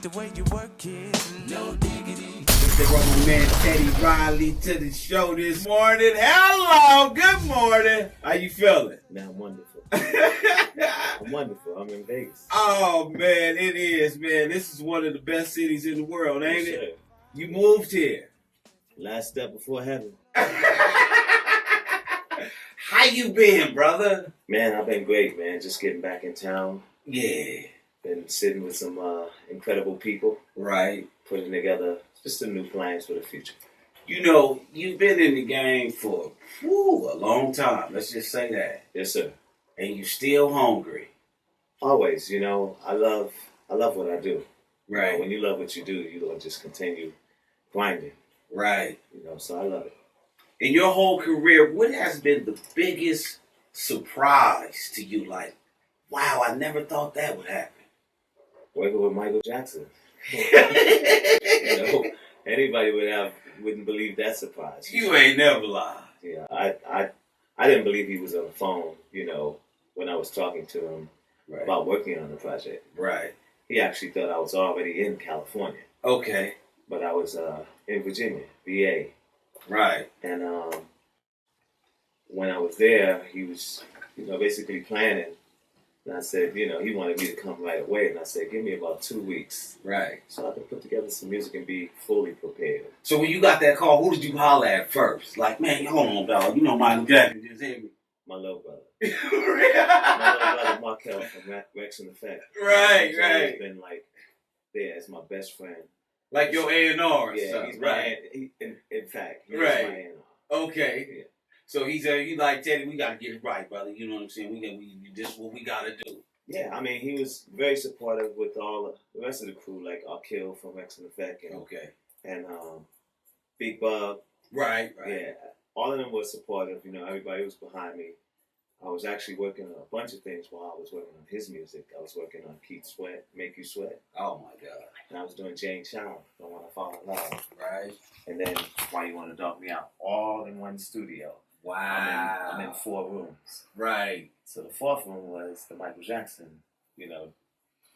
the way you work it. No diggity. They brought my man Teddy Riley to the show this morning. Hello, good morning. How you feeling? Man, I'm wonderful. I'm wonderful. I'm in Vegas. Oh, man, it is, man. This is one of the best cities in the world, ain't it? You moved here. Last step before heaven. How you been, brother? Man, I've been great, man. Just getting back in town. Yeah. Been sitting with some incredible people. Right. Putting together just some new plans for the future. You know, you've been in the game for a long time. Let's just say that. Yes, sir. And you still hungry. Always, you know, I love what I do. Right. You know, when you love what you do, you don't just continue grinding. Right. You know, so I love it. In your whole career, what has been the biggest surprise to you? Like, wow, I never thought that would happen. Working with Michael Jackson. You know, anybody wouldn't believe that surprise. You ain't never lied. Yeah, I didn't believe he was on the phone, you know, when I was talking to him about working on the project. Right. He actually thought I was already in California. Okay. But I was in Virginia, VA. Right. And when I was there, he was, you know, basically planning. And I said, you know, he wanted me to come right away. And I said, give me about 2 weeks. Right. So I could put together some music and be fully prepared. So when you got that call, who did you holler at first? Like, man, hold on, dog. You know Michael Jackson just hit me. My little brother. My little brother Markel from Rex and Effect. Right, He's right. always been like there as my best friend. Like your A&R. Yeah, he's right. In fact, he's right. my A&R. Okay. Yeah. So he's like, Teddy, we got to get it right, brother. You know what I'm saying? This is what we got to do. Yeah, I mean, he was very supportive with all the rest of the crew, like Kill from Rex and Effect. And Big Bug. Right. Yeah, all of them were supportive. You know, everybody was behind me. I was actually working on a bunch of things while I was working on his music. I was working on Keith Sweat, Make You Sweat. Oh, my God. And I was doing Jane Child, Don't Wanna Fall in Love. Right. And then Why You Wanna Dog Me Out, all in one studio. Wow. I'm in 4 rooms. Right. So the 4th room was the Michael Jackson, you know,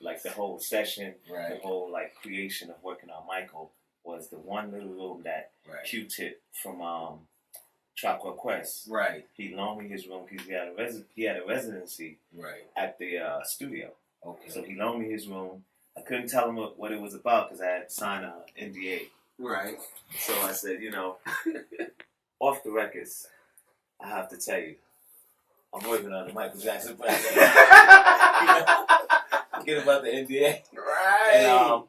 like the whole session, the whole like creation of working on Michael was the one little room that Q-Tip from Tropical Quest. Right. He loaned me his room because he had a residency at the studio. Okay. So he loaned me his room. I couldn't tell him what it was about because I had signed an NDA. Right. So I said, you know, off the records, I have to tell you, I'm working on the Michael Jackson project. You know, forget about the NDA. Right. And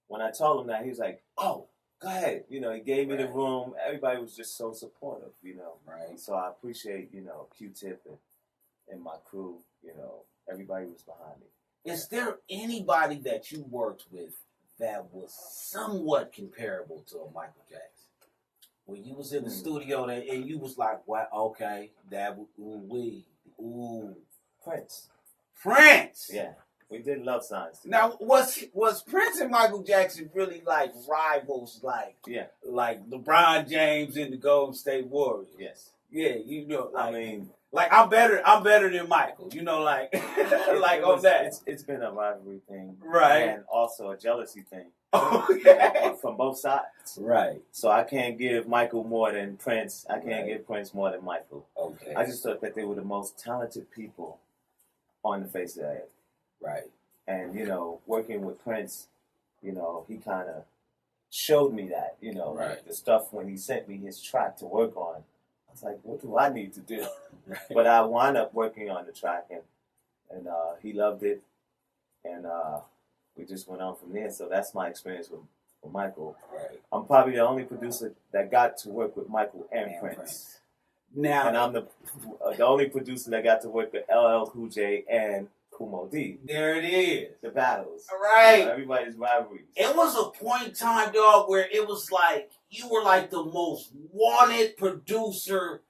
when I told him that, he was like, oh, go ahead. You know, he gave me the room. Everybody was just so supportive, you know. Right. So I appreciate, you know, Q-Tip and my crew, you know, everybody was behind me. Is there anybody that you worked with that was somewhat comparable to a Michael Jackson? When you was in the studio and you was like, "What? Okay, that Prince. Prince." Yeah, we did Love Signs together. Now, was Prince and Michael Jackson really like rivals, like LeBron James and the Golden State Warriors? Yes. Yeah, you know. Like, I mean, like I'm better than Michael. You know, like like on that. It's been a rivalry thing, right? And also a jealousy thing. Okay. From both sides. Right. So I can't give Michael more than Prince. I can't give Prince more than Michael. Okay. I just thought that they were the most talented people on the face of the earth. Right. And, you know, working with Prince, you know, he kind of showed me that, you know, like the stuff when he sent me his track to work on. I was like, what do I need to do? But I wound up working on the track and he loved it. And, we just went on from there. So that's my experience with Michael. Right. I'm probably the only producer that got to work with Michael and Prince. Now, and I'm the only producer that got to work with LL Cool J and Kumo D. There it is. The battles. Right. You know, everybody's rivalries. It was a point in time, dog, where it was like you were like the most wanted producer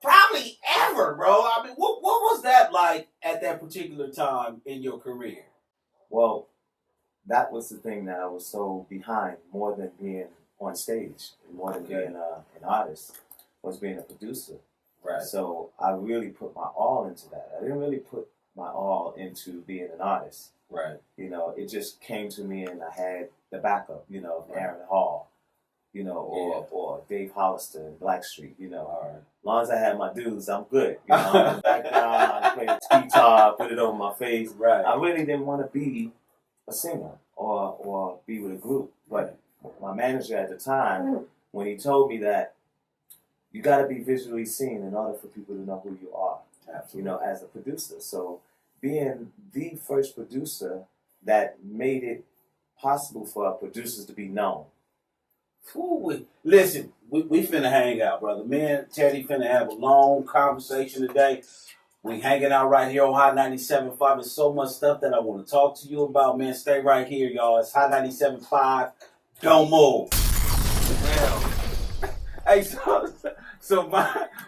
probably ever, bro. I mean, what was that like at that particular time in your career? Well, that was the thing that I was so behind, more than being on stage, more than being an artist, was being a producer. Right. So I really put my all into that. I didn't really put my all into being an artist. Right. You know, it just came to me, and I had the backup. You know, Aaron Hall. You know, or Dave Hollister in Blackstreet. You know, as long as I had my dudes, I'm good. You know, I'm in the background, I play the guitar, put it over my face. Right. I really didn't want to be a singer or be with a group, but my manager at the time, when he told me that you got to be visually seen in order for people to know who you are. Absolutely. You know, as a producer. So being the first producer that made it possible for producers to be known. Listen, we finna hang out, brother. Me and Teddy finna have a long conversation today. We hanging out right here on Hot 97.5. There's so much stuff that I want to talk to you about, man. Stay right here, y'all. It's Hot 97.5. Don't move. Hey, so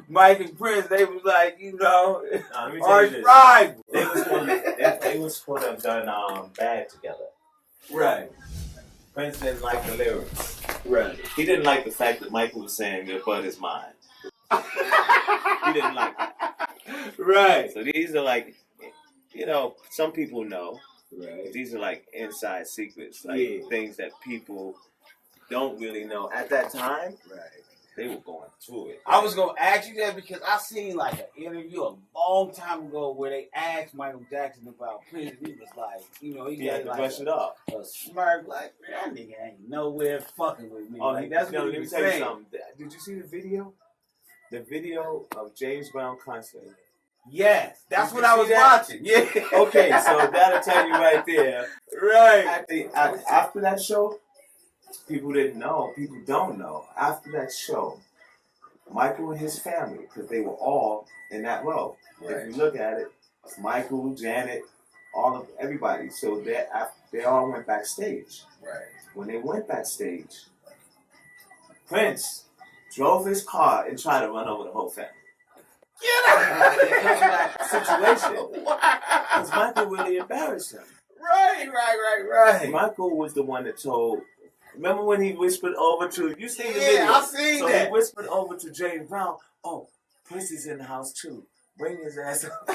Mike and Prince, they was like, you know, arch rivals. They was supposed to have done Bad together. Right. Prince didn't like the lyrics. Right. He didn't like the fact that Michael was saying your butt is mine. He didn't like that. Right. So these are like, you know, some people know. Right. These are like inside secrets, like things that people don't really know. At that time, they were going through it. I was going to ask you that because I seen like an interview a long time ago where they asked Michael Jackson about Prince. He was like, you know, he got to like brush it off. A smirk, like, that nigga ain't nowhere fucking with me. Oh, like, that's what he was saying. Did you see the video? The video of James Brown concert. Yes, that's what I was watching. Yeah. Okay, so that'll tell you right there. Right. After that show, people didn't know. People don't know. After that show, Michael and his family, because they were all in that row. Right. If you look at it, Michael, Janet, everybody. So they all went backstage. Right. When they went backstage, Prince drove his car and tried to run over the whole family. Get out! Because of that situation. Because Michael really embarrassed him. Right. Michael was the one that told. Remember when he whispered over to you? Seen the video? Yeah, I seen that. So he whispered over to James Brown. Oh, Prince is in the house too. Bring his ass up.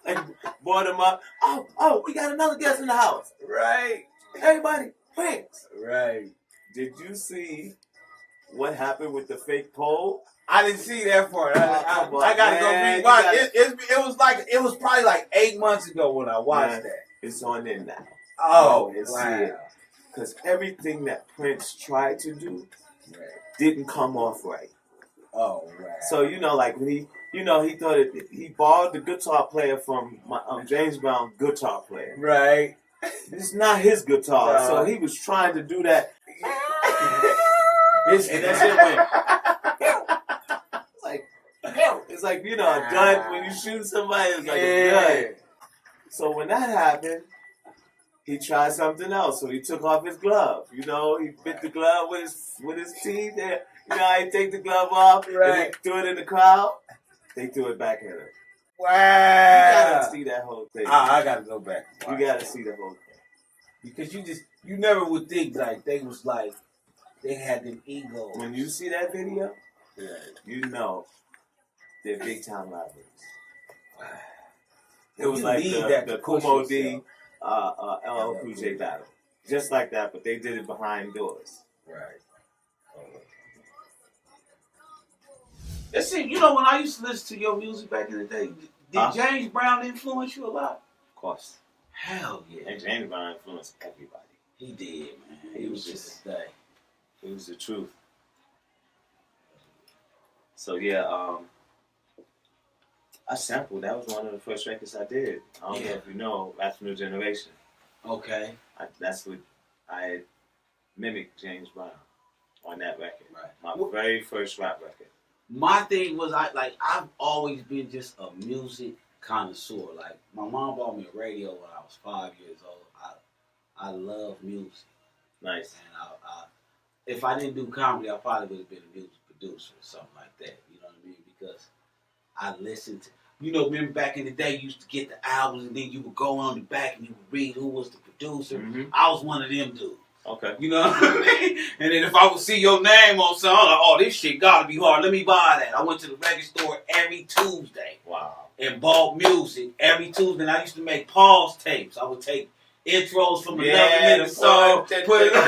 And brought him up. Oh, we got another guest in the house. Right. Everybody, Prince. Right. Did you see what happened with the fake pole? I didn't see that part. I gotta go rewatch. It was probably like 8 months ago when I watched that. It's on there now. Oh, wow. Because everything that Prince tried to do didn't come off right. Oh, right. So, you know, like when he thought he borrowed the guitar player from James Brown's guitar player. Right. It's not his guitar. So he was trying to do that. And that shit went. It's like, you know, a gun. When you shoot somebody, it's like a gun. So when that happened, he tried something else. So he took off his glove. You know, he bit the glove with his teeth. And, you know, he take the glove off and he threw it in the crowd. They threw it back at him. Wow. You gotta see that whole thing. I gotta go back. You gotta see the whole thing. Because you never would think like they was like, they had them egos. When you see that video, you know they're big time rivalries. It was like the Kumo D LL Cool J battle. Just like that, but they did it behind doors. Right. Let's see, you know, when I used to listen to your music back in the day, did James Brown influence you a lot? Of course. Hell yeah. And James Brown influenced everybody. He did, man. He was just a day. It was the truth. So yeah, I sampled. That was one of the first records I did. I don't know if you know, Rap New Generation. Okay. That's what I mimicked James Brown on that record. Right. My very first rap record. My thing was I've always been just a music connoisseur. Like my mom bought me a radio when I was 5 years old. I love music. Nice. And I if I didn't do comedy, I probably would have been a music producer or something like that. You know what I mean? Because I listened to, you know, remember back in the day, you used to get the albums and then you would go on the back and you would read who was the producer. Mm-hmm. I was one of them dudes. Okay. You know what I mean? And then if I would see your name on something, I'm like, oh, this shit gotta be hard. Let me buy that. I went to the record store every Tuesday. Wow. and bought music every Tuesday. And I used to make pause tapes. I would take intros from another nigga song, put it on.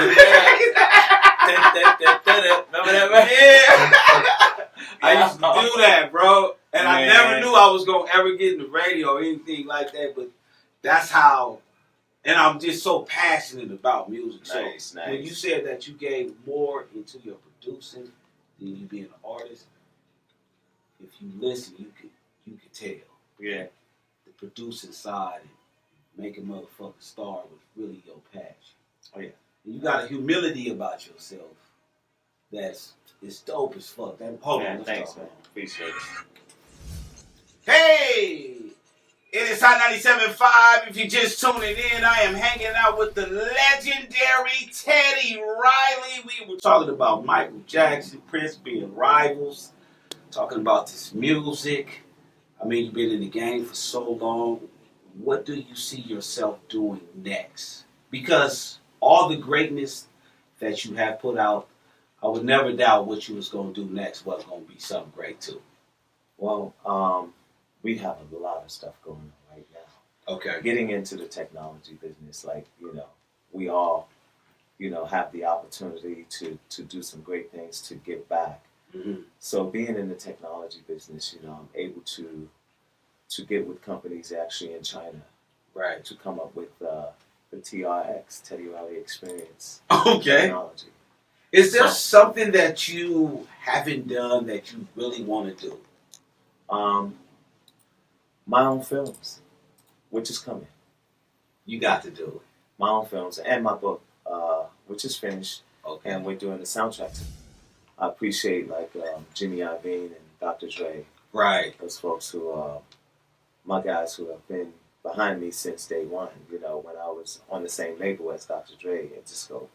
Remember that, man? Yeah. I used to do that, bro. And I never knew I was going to ever get in the radio or anything like that. But that's how, and I'm just so passionate about music. Nice. When you said that you gave more into your producing than you being an artist, if you listen, you could tell. Yeah. The producing side and making motherfucking star was really your passion. Oh yeah. And you got a humility about yourself it's dope as fuck. Hold on, thanks, man. Appreciate it. Hey! It is Hot 97.5. If you're just tuning in, I am hanging out with the legendary Teddy Riley. We were talking about Michael Jackson, Prince being rivals, talking about this music. I mean, you've been in the game for so long. What do you see yourself doing next? Because all the greatness that you have put out, I would never doubt what you was going to do next was going to be something great too. Well, we have a lot of stuff going on right now. Okay. Getting into the technology business, like, we all, have the opportunity to do some great things to give back. Mm-hmm. So being in the technology business, I'm able to get with companies actually in China, right, to come up with the TRX, Teddy Riley Experience. Okay. Technology. Is there something that you haven't done that you really want to do? My own films, which is coming. You got to do it. My own films and my book, which is finished. Okay. And we're doing the soundtracks. I appreciate Jimmy Iovine and Dr. Dre. Right. Those folks who my guys who have been behind me since day one. When I was on the same label as Dr. Dre, Interscope,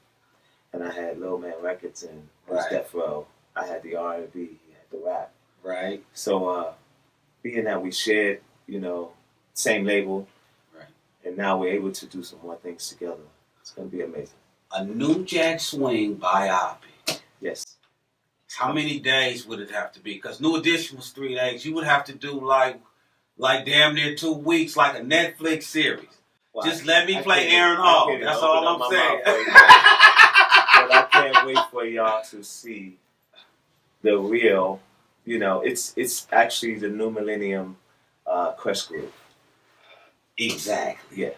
and I had Lil Man Records and Death Row. I had the R&B, he had the rap. Right. So being that we shared, same label, right, and now we're able to do some more things together. It's going to be amazing. A New Jack Swing biopic. Yes. How many days would it have to be? Because New Edition was 3 days. You would have to do like damn near 2 weeks, like a Netflix series. Well, just let me play Aaron Hall. That's all I'm saying. But I can't wait for y'all to see the real, it's actually the new millennium Crush Groove. Exactly. Yeah.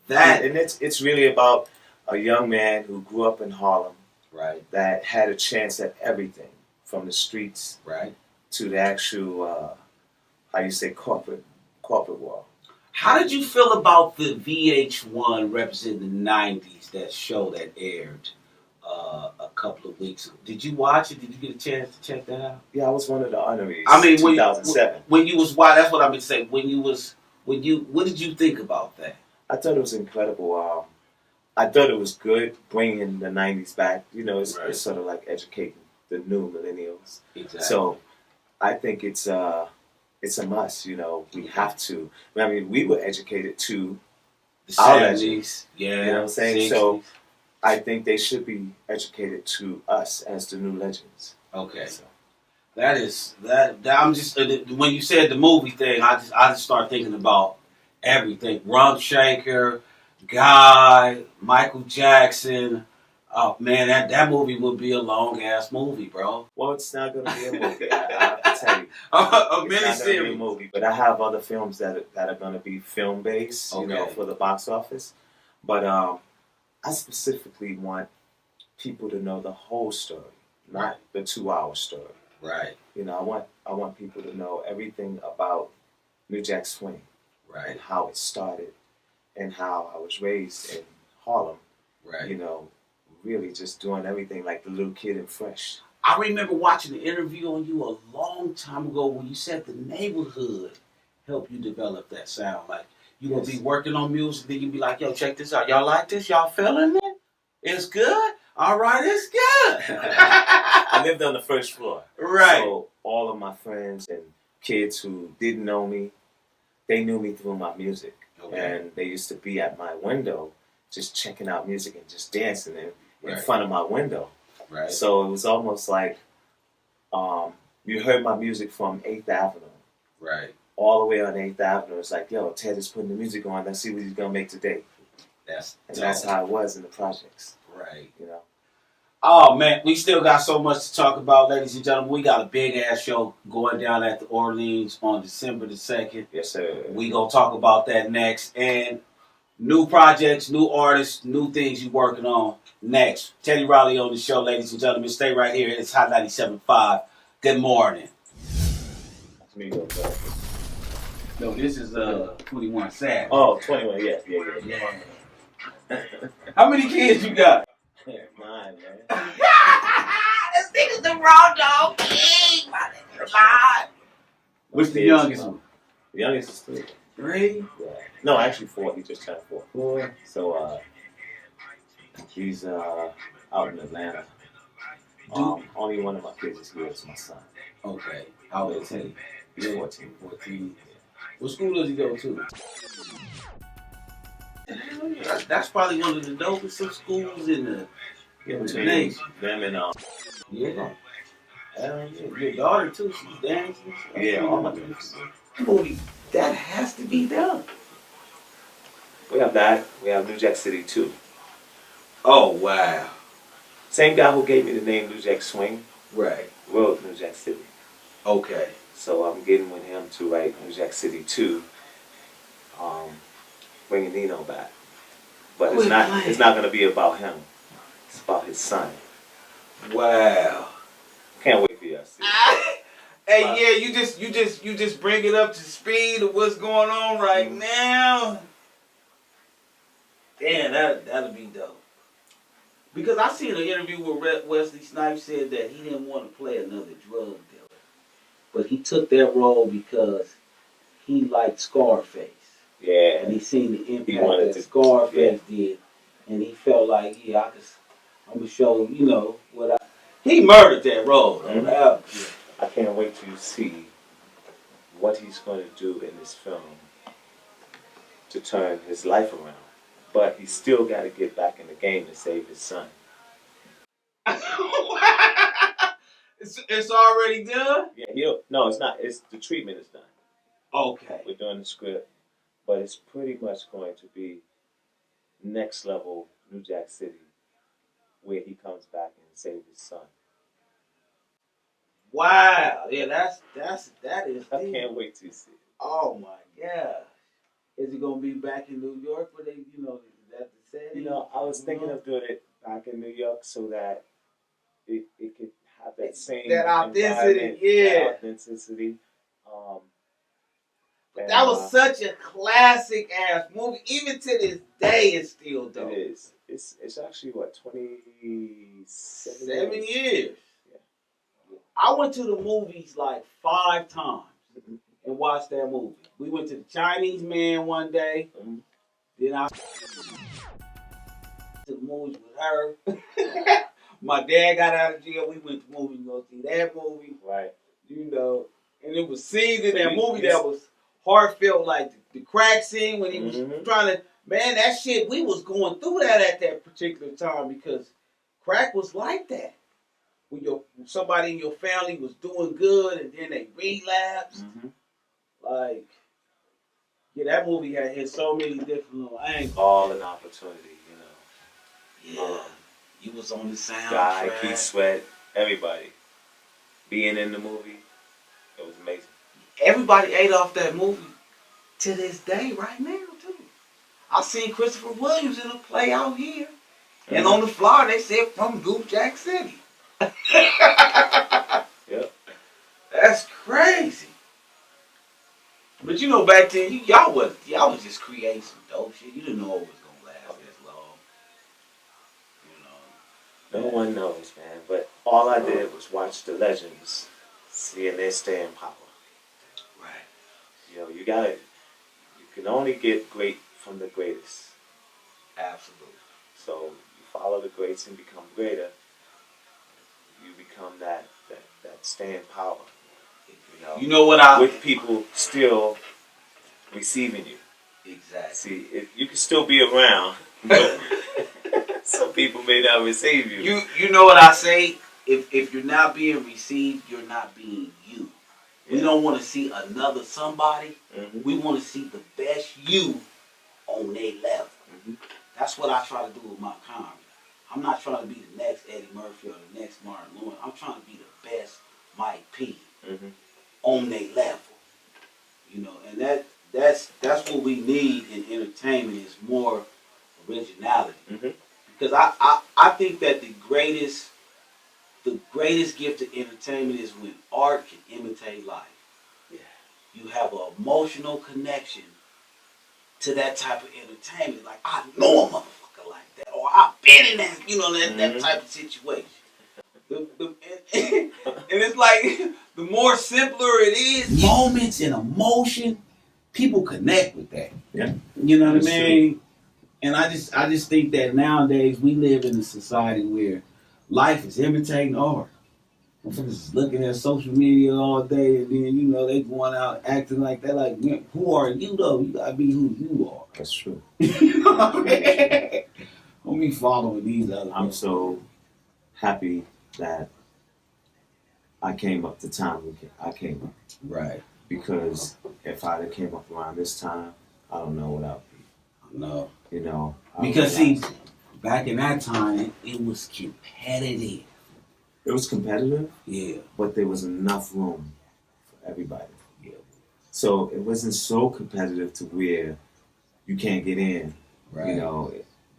And it's really about a young man who grew up in Harlem, right, that had a chance at everything, from the streets, right, to the actual corporate world. How did you feel about the VH1 representing the 90s, that show that aired a couple of weeks ago? Did you watch it? Did you get a chance to check that out? Yeah, I was one of the honorees. I mean, 2007. When you was, why? That's what I've been saying. What did you think about that? I thought it was incredible. I thought it was good bringing the 90s back. It's sort of like educating the new millennials. Exactly. So I think it's a must. We have to. I mean, we were educated to the our 70s. legends. Yeah. You know what I'm saying? 60s. So I think they should be educated to us as the new legends. Okay. So. That I'm just, when you said the movie thing, I just start thinking about everything. Rump Shaker, Guy, Michael Jackson. Oh man, that movie would be a long ass movie, bro. Well, it's not going to be a movie. I have to tell you, a it's not going to be a miniseries. movie. But I have other films that are going to be film based, for the box office. But I specifically want people to know the whole story, not the 2-hour story. Right. I want people to know everything about New Jack Swing, right, and how it started, and how I was raised in Harlem. Right. Really just doing everything like the little kid in Fresh. I remember watching an interview on you a long time ago when you said the neighborhood helped you develop that sound. Like you would be working on music, then you'd be like, "Yo, check this out. Y'all like this? Y'all feeling it? It's good. All right, it's good." I lived on the first floor. Right. So all of my friends and kids who didn't know me, they knew me through my music. Okay. And they used to be at my window just checking out music and just dancing in front of my window. Right. So it was almost like you heard my music from 8th Avenue. Right. all the way on 8th Avenue. It's like, yo, Ted is putting the music on. Let's see what he's gonna make today. That's how it was in the projects. Right. You know. Oh man, we still got so much to talk about, ladies and gentlemen. We got a big ass show going down at the Orleans on December the 2nd. Yes, sir. We gonna talk about that next. And new projects, new artists, new things you working on next. Teddy Riley on the show, ladies and gentlemen. Stay right here. It's Hot 97.5. Good morning. That's me, yo, bro. No, this is 21 Savage. Oh, 21, yeah. How many kids you got? 9, man. This nigga's the raw dog king. My nigga's alive. What's the youngest one? The youngest is 3. 3? Yeah. No, actually 4. He just turned 4. 4. So, he's out in Atlanta. Only one of my kids is here. It's my son. Okay. How old is Teddy? He's 14. 14. What school does he go to? That's probably one of the dopest schools in the nation. Them and Yeah. Your daughter too, she's dancing. Yeah, all my daughters. Movie, that has to be done. We have that. We have New Jack City too. Oh wow. Same guy who gave me the name New Jack Swing Right. wrote New Jack City. Okay. So I'm getting with him to write New Jack City 2, bringing Nino back. But it's not going to be about him. It's about his son. Wow. Can't wait for you to see. Hey, yeah, you just bring it up to speed of what's going on right now. Damn, that'll be dope. Because I seen an interview where Wesley Snipes said that he didn't want to play another drug dealer, but he took that role because he liked Scarface. Yeah. And he seen the impact that Scarface did, and he felt like, I'm gonna show him, what he murdered that role. I can't wait to see what he's going to do in this film to turn his life around. But he's still got to get back in the game to save his son. It's already done? Yeah, no, it's not. The treatment is done. Okay. We're doing the script, but it's pretty much going to be next level New Jack City, where he comes back and saves his son. Wow. Yeah, that is. I can't wait to see it. Oh my God. Is it gonna be back in New York where they, is that the setting? I was thinking of doing it back in New York so that it could have that same authenticity, yeah. That authenticity. That was such a classic ass movie. Even to this day, it's still dope. It is. It's actually 27 7 years. Yeah. I went to the movies like 5 times and watched that movie. We went to the Chinese Man one day. Then I to the movies with her. My dad got out of jail. We went to movies to go see that movie. Right. And it was scenes in that movie that was heartfelt, like the crack scene when he was trying to. Man, that shit, we was going through that at that particular time because crack was like that. When somebody in your family was doing good and then they relapsed. Like, yeah, that movie had so many different little angles. All an opportunity, Yeah. You was on the soundtrack. Guy, Keith Sweat, everybody. Being in the movie, it was amazing. Everybody ate off that movie to this day right now, too. I seen Christopher Williams in a play out here. And on the flyer, they said from New Jack City. Yep. That's crazy. But back then, y'all was just creating some dope shit. You didn't know it was gonna last this long. No one knows, man. But all I did was watch the legends, seeing their staying power. Right. You can only get great from the greatest. Absolutely. So you follow the greats and become greater. You become that staying power. With people still receiving you. Exactly. See, you can still be around, but some people may not receive you. You know what I say? If you're not being received, you're not being you. We don't want to see another somebody. Mm-hmm. We want to see the best you on their level. Mm-hmm. That's what I try to do with my comedy. I'm not trying to be the next Eddie Murphy or the next Martin Lawrence. I'm trying to be the best Mike P. Mm-hmm. on their level. You know, and that's what we need in entertainment is more originality. Mm-hmm. Because I think that the greatest gift of entertainment is when art can imitate life. Yeah. You have an emotional connection to that type of entertainment. Like, I know a motherfucker like that. Or I've been in that, that type of situation. And it's like, the more simpler it is, moments and emotion, people connect with that. Yeah. You know what That's I mean? true. And I just think that nowadays we live in a society where life is imitating art. Motherfuckers is looking at social media all day and then, they going out acting like that. Like, man, who are you though? You gotta be who you are. That's true. You know what I mean? Don't be following these other I'm people. so happy that I came up the time I came up. Right. Because if I'd have came up around this time, I don't know what I'd be. No. Because see, back in that time, it was competitive. it was competitive, Yeah. but there was enough room for everybody. Yeah. So it wasn't so competitive to where you can't get in. Right.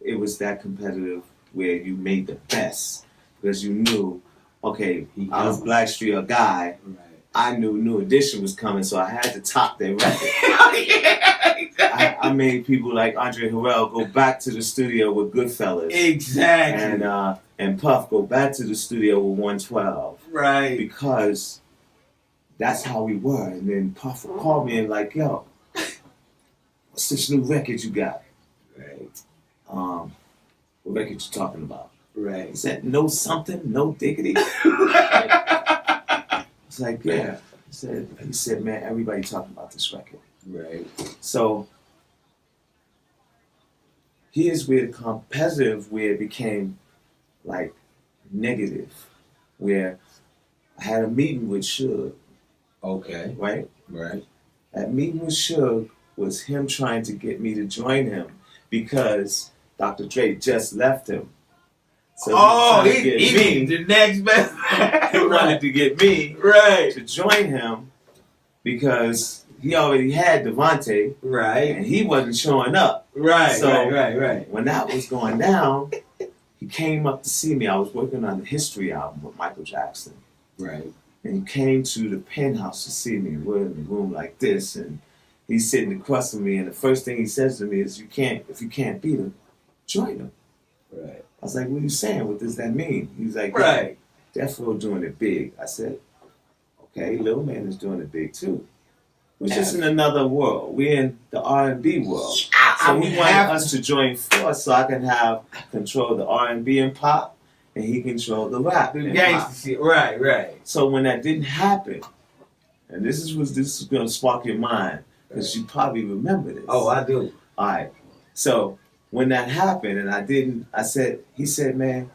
It was that competitive where you made the best because you knew, okay, I was Blackstreet, a guy. Right. I knew New Edition was coming, so I had to top their record. I made people like Andre Harrell go back to the studio with Goodfellas. Exactly. And Puff go back to the studio with 112. Right. Because that's how we were. And then Puff would call me and like, yo, what's this new record you got? Right. What record you talking about? Right. He said, no something, no diggity. It's like, yeah. He said, man, everybody talking about this record. Right. So here's where the competitive, where it became like negative, where I had a meeting with Suge. Okay. Right? Right. That meeting with Suge was him trying to get me to join him because Dr. Dre just left him. So he the next best. He wanted to get me to join him because he already had Devontae. Right. And he wasn't showing up. Right. So Right. when that was going down, he came up to see me. I was working on the History album with Michael Jackson. Right. And he came to the penthouse to see me. We're in the room like this, and he's sitting across from me. And the first thing he says to me is, if you can't beat him, join him. Right. I was like, what are you saying? What does that mean? He's like, right. Death Row doing it big. I said, okay, Lil Man is doing it big too. We're just in another world. We're in the R&B world. So he wanted us to join force so I can have control the R&B and pop, and he control the rap. The gangster shit. Right. So when that didn't happen, and this is going to spark your mind, because you probably remember this. Oh, I do. All right. So when that happened, and he said, man,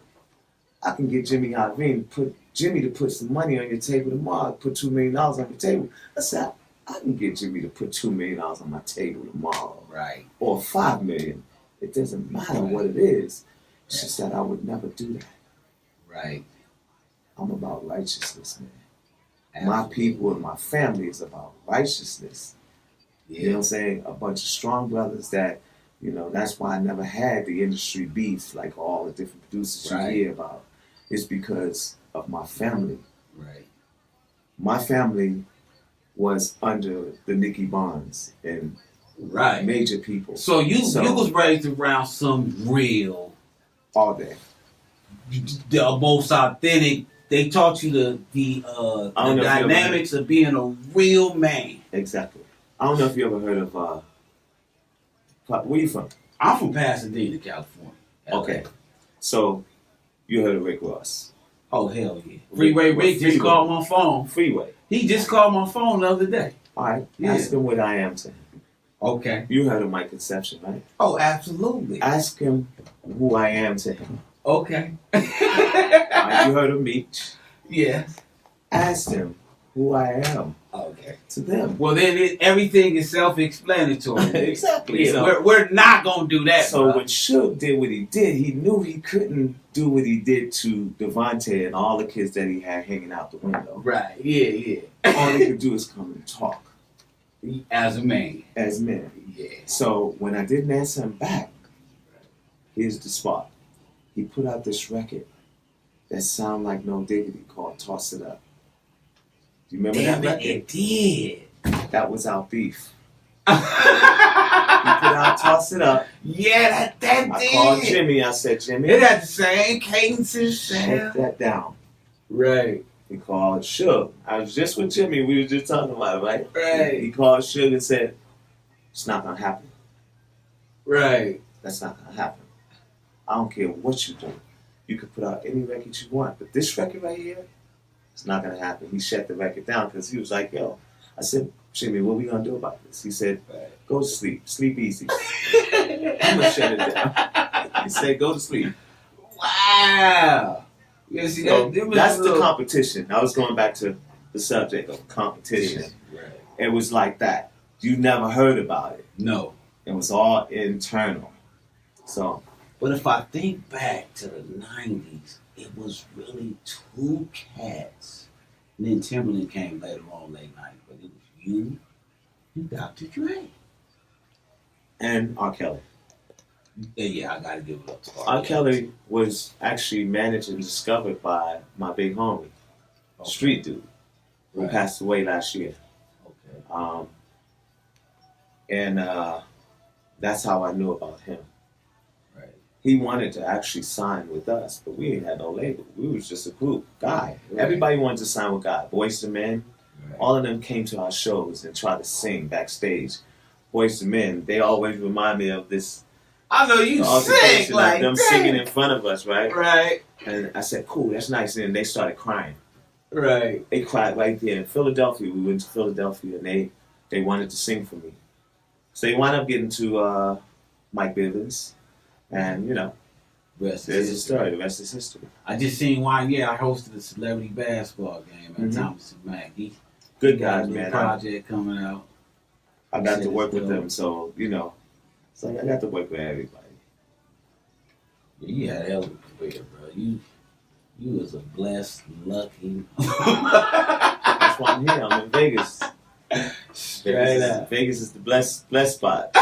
I can get Jimmy Iovine, put Jimmy to put some money on your table tomorrow, put $2 million on your table. I said, I can get Jimmy to put $2 million on my table tomorrow. Right. Or $5 million. It doesn't matter what it is. It's just that I would never do that. Right. I'm about righteousness, man. Absolutely. My people and my family is about righteousness. Yeah. You know what I'm saying? A bunch of strong brothers that, that's why I never had the industry beef like all the different producers you hear about. It's because of my family. Right. My family was under the Nicky Barnes and major people. So you was raised around some real all day. The most authentic. They taught you the dynamics of being a real man. Exactly. I don't know if you ever heard of where you from? I'm from Pasadena, California. Okay. So you heard of Rick Ross. Oh, hell yeah. Freeway Rick just called my phone. Freeway. He just called my phone the other day. All right. Ask him what I am to him. Okay. You heard of my conception, right? Oh, absolutely. Ask him who I am to him. Okay. You heard of Meech? Yes. Ask him who I am Okay. To them. Well, then everything is self-explanatory. Exactly. Yeah, So, we're not gonna do that. So bro. when Suge did what he did, he knew he couldn't do what he did to Devontae and all the kids that he had hanging out the window. Right. Yeah. All he could do is come and talk. As a man. As men. Yeah. So when I didn't answer him back, here's the spot. He put out this record that sounded like No Diggity called Toss It Up. Do you remember that record? It did. That was our beef. He put out Toss It Up. Yeah, that I did. called Jimmy. I said, Jimmy, It had the same cadences. shut that down. Right. He called Suge. I was just with Jimmy. We were just talking about it, right? Right. He called Suge and said, it's not going to happen. Right. That's not going to happen. I don't care what you do. You could put out any record you want. But this record right here, it's not going to happen. He shut the record down because he was like, yo. I said, Jimmy, what are we going to do about this? He said, go to sleep. Sleep easy. I'm going to shut it down. He said, go to sleep. Wow. Yeah, see, So that's the competition. I was going back to the subject of competition. Right. It was like that. You never heard about it. No. It was all internal. So, But if I think back to the 90s, it was really two cats. And then Timberland came later on late night, but it was you and Dr. Dre. and R. Kelly. Yeah, I gotta give it up to R. Kelly was actually managed and discovered by my big homie, Street Dude, who Right. passed away last year. Okay. And that's how I knew about him. Right. He wanted to actually sign with us, but we ain't had no label. We was just a group. Guy. Right. Everybody wanted to sign with Guy. Boys to Men. Right. All of them came to our shows and tried to sing backstage. Boys to Men, they always remind me of this I know you sing altercation like of them that. singing in front of us, right? Right. And I said, cool, that's nice. And they started crying. Right. They cried right there in Philadelphia. We went to Philadelphia and they wanted to sing for me. So they wound up getting to Mike Bivens. And, you know, Rest there's is a story. The rest is history. I just seen one. Yeah, I hosted a celebrity basketball game at Mhm. Thomas and Mackey. Good Got a guys, new man. project coming out. I got to Shit work is with dope. them. So, you know, it's like I got to work with everybody. Yeah, you had a hell of a career, bro. You was a blessed, lucky. That's why I'm here. I'm in Vegas. Straight up. Vegas is the blessed spot.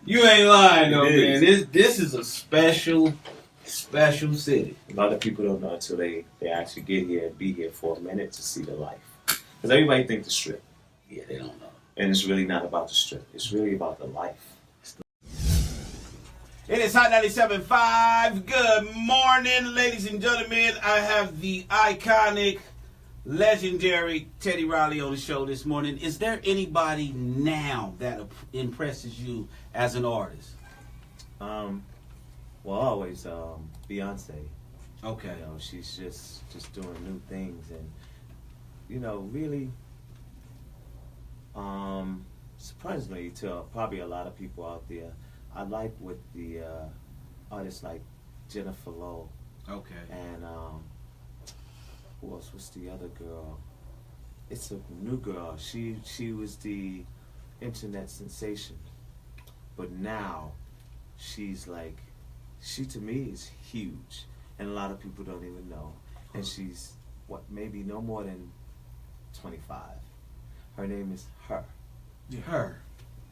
You ain't lying though, It man. This is a special city. A lot of people don't know until they actually get here and be here for a minute to see the life. Because everybody thinks the strip. Yeah, they don't know. And it's really not about the strip. It's really about the life. It is Hot 97.5. Good morning, ladies and gentlemen. I have the iconic, legendary Teddy Riley on the show this morning. Is there anybody now that impresses you as an artist? Well, always Beyonce. Okay. You know, she's just doing new things, and you know, really, surprisingly to probably a lot of people out there, I like with the artists like Jennifer Lowe Okay. and who else? What's the other girl? It's a new girl. She was the internet sensation, but now she's like, she to me is huge, and a lot of people don't even know. And she's maybe no more than 25. Her name is Her. Her.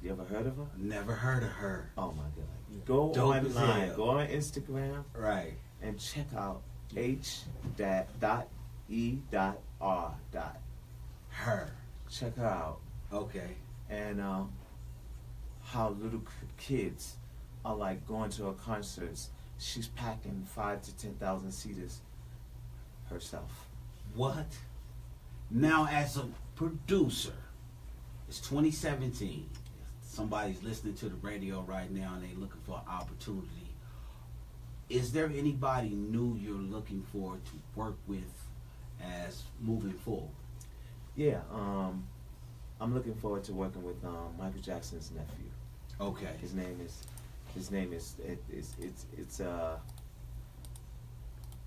You ever heard of her? Never heard of her. Oh my God! Go Dope as online, hell. go on Instagram, Right. and check out H.E.R. Her. Check her out, Okay. and how little kids are like going to her concerts. She's packing 5,000 to 10,000 seaters herself. What? Now, as a producer, it's 2017. Somebody's listening to the radio right now and they're looking for an opportunity. Is there anybody new you're looking for to work with as moving forward? Yeah, I'm looking forward to working with Michael Jackson's nephew. Okay. His name is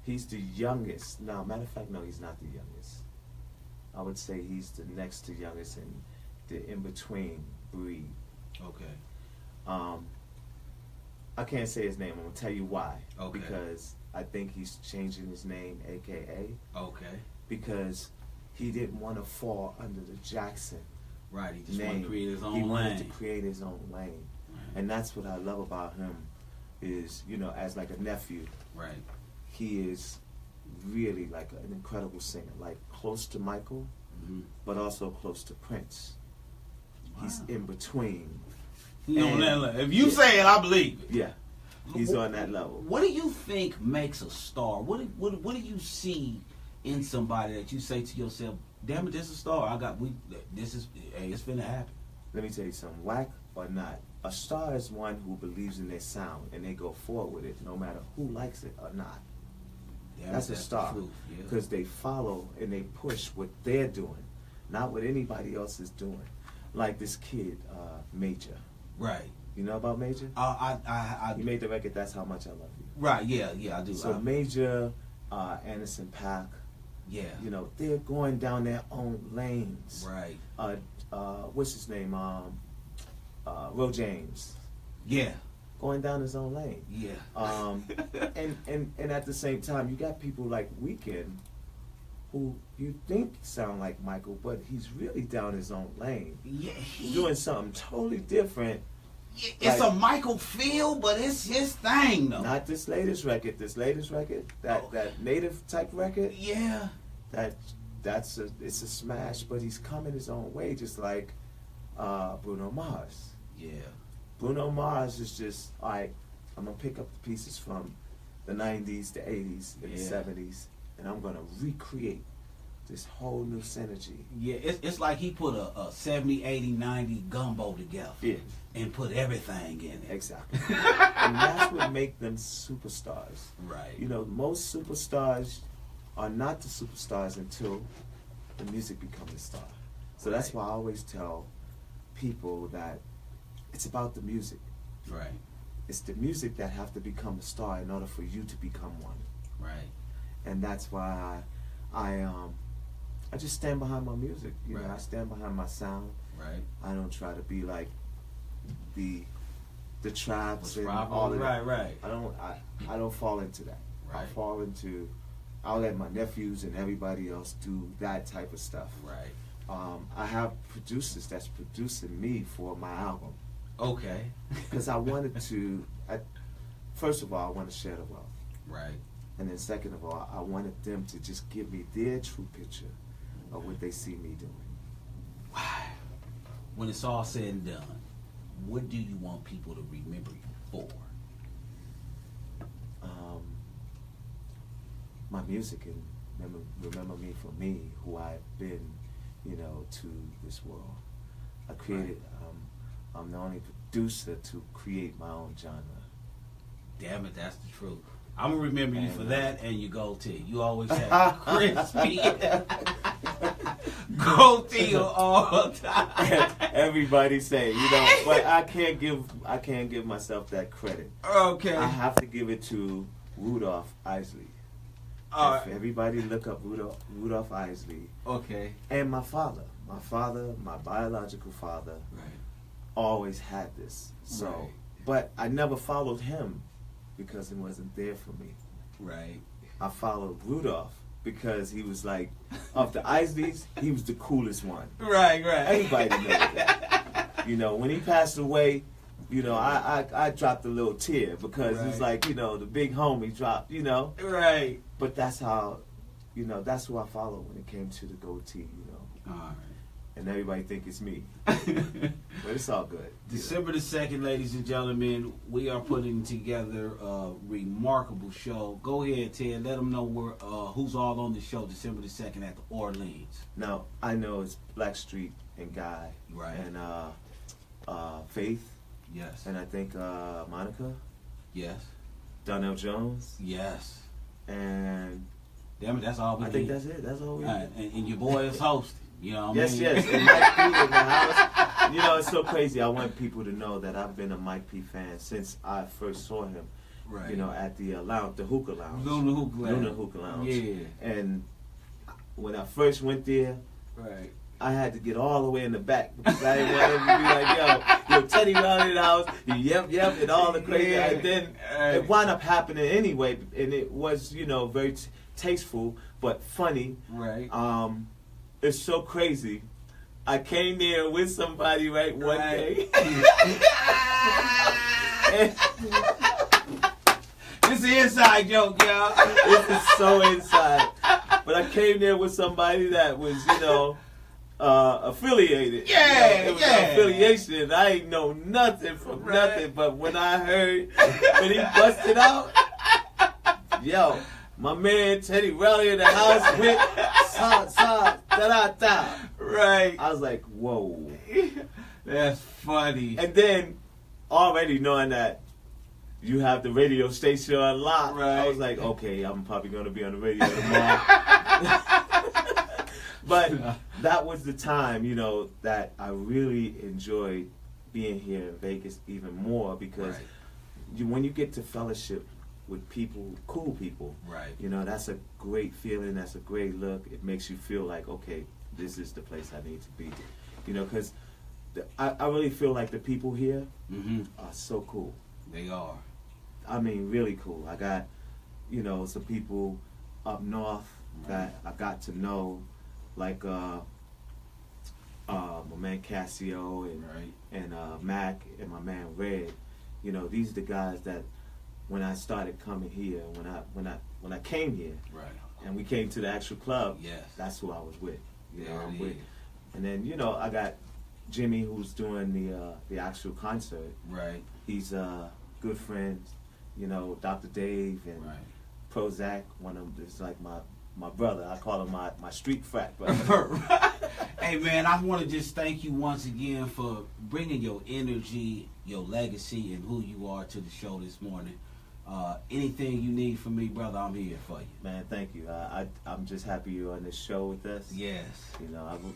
he's the youngest. No, matter of fact, no, he's not the youngest. I would say he's the next to youngest and the in between breed. Okay. I can't say his name. I'm gonna tell you why. Okay. Because I think he's changing his name, AKA. Okay. Because he didn't want to fall under the Jackson Right. He just name. wanted to create his own He lane. wanted to create his own lane, Right. and that's what I love about him. Is as like a nephew, Right. he is really like an incredible singer, like close to Michael, Mm-hmm. but also close to Prince. He's Wow. in between. You know, And- that level. If you say it, I believe it. Yeah, he's on that level. What do you think makes a star? What do you see in somebody that you say to yourself, "Damn it, this is a star. It's finna happen." Let me tell you something, whack or not, a star is one who believes in their sound and they go forward with it no matter who likes it or not. Damn That's it, a star. the truth, yeah. Because they follow and they push what they're doing, not what anybody else is doing. Like this kid, Major. Right. You know about Major? I You made the record, That's How Much I Love You. right. Yeah, I do. So Major, Anderson .Paak, yeah. they're going down their own lanes. Right. What's his name? Ro James. Yeah. Going down his own lane. Yeah. And at the same time, you got people like Weeknd, who you think sound like Michael, but he's really down his own lane, Yeah. doing something totally different. It's like- a Michael feel, but it's his thing though. Not this latest record. That native type record. Yeah. It's a smash, but he's coming his own way, just like Bruno Mars. Yeah. Bruno Mars is just like, I'm gonna pick up the pieces from the 90s, the 80s, and the Yeah. 70s, and I'm gonna recreate this whole new synergy. Yeah, it's like he put a 70, 80, 90 gumbo together. Yeah, And put everything in it. exactly. And that's what make them superstars. Right. Most superstars are not the superstars until the music becomes a star. So that's Right. why I always tell people that it's about the music. Right. It's the music that have to become a star in order for you to become one. Right. And that's why I just stand behind my music. Right. I stand behind my sound. Right. I don't try to be like the tribes and Rob, all of right, that. right. I don't fall into that. Right. I'll let my nephews and everybody else do that type of stuff. Right. I have producers that's producing me for my album Okay. because I wanted to. First of all, I want to share the wealth. Right. And then second of all, I wanted them to just give me their true picture of what they see me doing. Wow. When it's all said and done, what do you want people to remember you for? My music, and remember me for me, who I've been, to this world. I created, I'm the only producer to create my own genre. Damn it, that's the truth. I'm gonna remember you And, for that and your goatee. You always had crispy goatee all the time. Everybody say, but I can't give myself that credit. Okay. I have to give it to Rudolph Isley. If everybody look up Rudolph Isley. Okay. And my father, my biological father, Right. always had this. So, Right. but I never followed him because it wasn't there for me. Right. I followed Rudolph because he was like, of the Isleys, he was the coolest one. Right. Everybody knows that. When he passed away, I dropped a little tear because it's Right. like, the big homie dropped, Right. But that's how, that's who I followed when it came to the goatee, All right. And everybody think it's me. But it's all good. December the 2nd, ladies and gentlemen, we are putting together a remarkable show. Go ahead, Ted. Let them know who's all on the show December the 2nd at the Orleans. Now, I know it's Blackstreet and Guy. Right. And Faith. Yes. And I think Monica. Yes. Donnell Jones. Yes. And Damn it, that's all we I need. think that's it. That's all we All need. right, and your boy is hosting. You know what I Yes, mean? yes. And Mike P in the house. It's so crazy. I want people to know that I've been a Mike P fan since I first saw him. Right. At the lounge, the hookah lounge. Luna Hookah Lounge. Luna Hookah Lounge. Yeah. And when I first went there, Right. I had to get all the way in the back because I didn't want him to be like, yo, Teddy around in the house, yep, and all the crazy. Yeah. And then it wound up happening anyway, and it was, very tasteful but funny. Right. It's so crazy. I came there with somebody, right, one day. This is an inside joke, y'all. This is so inside. But I came there with somebody that was, affiliated. Yeah, it was an affiliation. I ain't know nothing from nothing. But when I heard, when he busted out, yo, my man Teddy Riley in the house with da-da-da. Right. I was like, whoa. That's funny. And then, already knowing that you have the radio station on lock, I was like, okay, I'm probably going to be on the radio tomorrow. But that was the time, that I really enjoyed being here in Vegas even more because when you get to fellowship with people, cool people, that's a great feeling, that's a great look. It makes you feel like, okay, this is the place I need to be. Because I really feel like the people here are so cool. They are. I mean, really cool. I got, some people up north that I got to know, like my man Cassio and Mac and my man Red. These are the guys that when I started coming here, when I came here, and we came to the actual club, that's who I was with. I'm with. And then I got Jimmy who's doing the actual concert. Right. He's good friends. Dr. Dave and Prozac. One of them is like my brother. I call him my street frat brother. Hey man, I want to just thank you once again for bringing your energy, your legacy, and who you are to the show this morning. Anything you need from me, brother, I'm here for you. Man, thank you. I'm just happy you're on this show with us. Yes.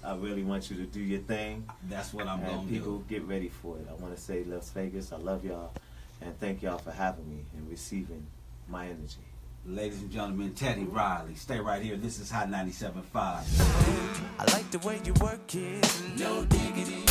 I really want you to do your thing. That's what I'm going to do. People get ready for it. I want to say Las Vegas, I love y'all. And thank y'all for having me and receiving my energy. Ladies and gentlemen, Teddy Riley. Stay right here. This is Hot 97.5. I like the way you work it, no diggity.